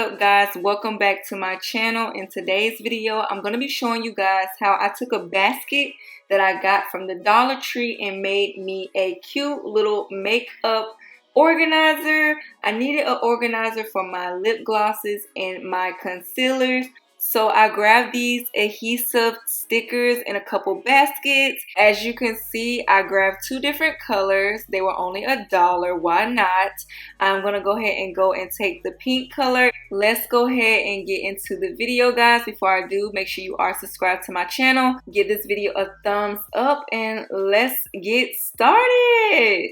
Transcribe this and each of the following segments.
up, guys? Welcome back to my channel. In today's video, I'm going to be showing you guys how I took a basket that I got from the Dollar Tree and made me a cute little makeup organizer. I needed an organizer for my lip glosses and my concealers. So I grabbed these adhesive stickers in a couple baskets. As you can see, I grabbed two different colors. They were only $1. Why not? I'm gonna go ahead and take the pink color. Let's go ahead and get into the video, guys. Before I do, make sure you are subscribed to my channel. Give this video a thumbs up and let's get started.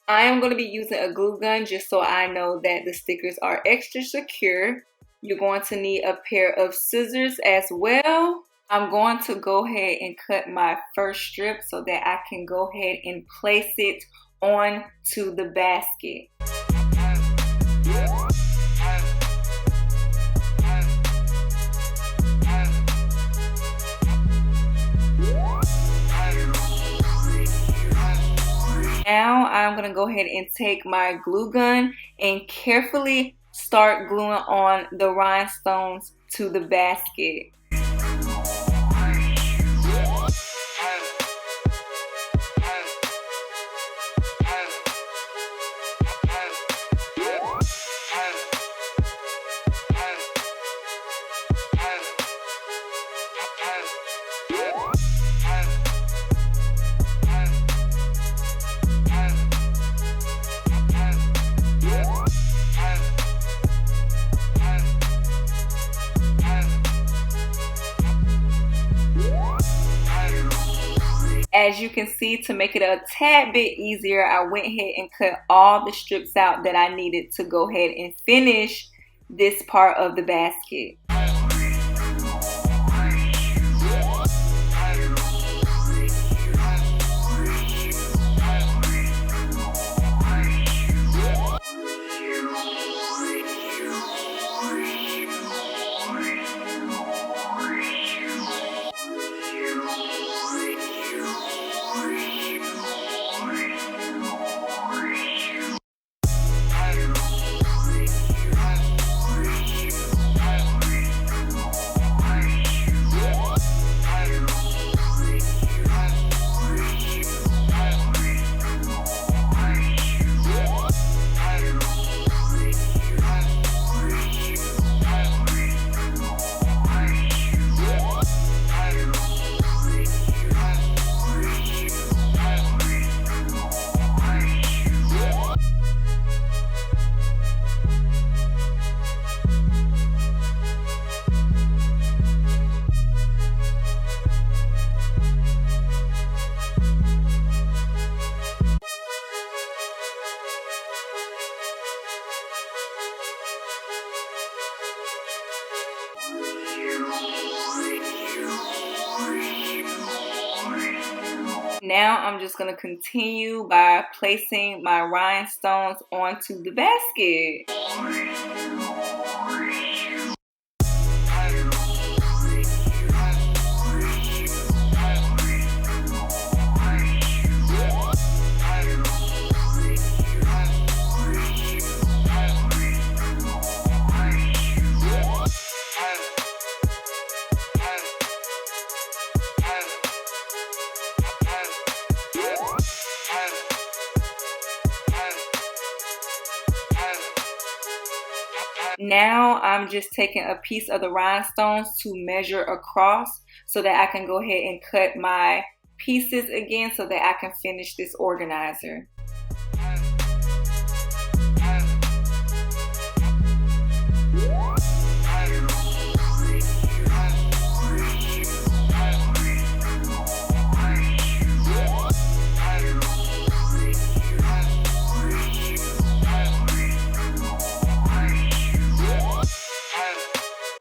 I am going to be using a glue gun just so I know that the stickers are extra secure. You're going to need a pair of scissors as well. I'm going to go ahead and cut my first strip so that I can go ahead and place it onto the basket. Now I'm going to go ahead and take my glue gun and carefully start gluing on the rhinestones to the basket. As you can see, to make it a tad bit easier, I went ahead and cut all the strips out that I needed to go ahead and finish this part of the basket. Now I'm just going to continue by placing my rhinestones onto the basket. Now I'm just taking a piece of the rhinestones to measure across so that I can go ahead and cut my pieces again so that I can finish this organizer.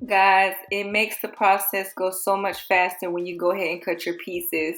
Guys, it makes the process go so much faster when you go ahead and cut your pieces.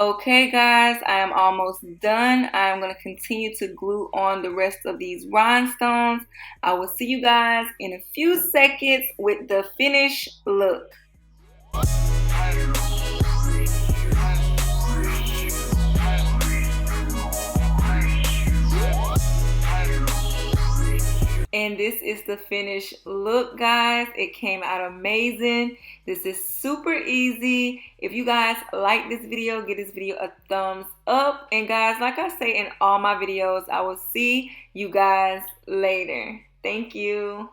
Okay guys, I am almost done. I am going to continue to glue on the rest of these rhinestones. I will see you guys in a few seconds with the finished look. And this is the finished look, guys. It came out amazing. This is super easy. If you guys like this video, give this video a thumbs up. And guys, like I say in all my videos, I will see you guys later. Thank you.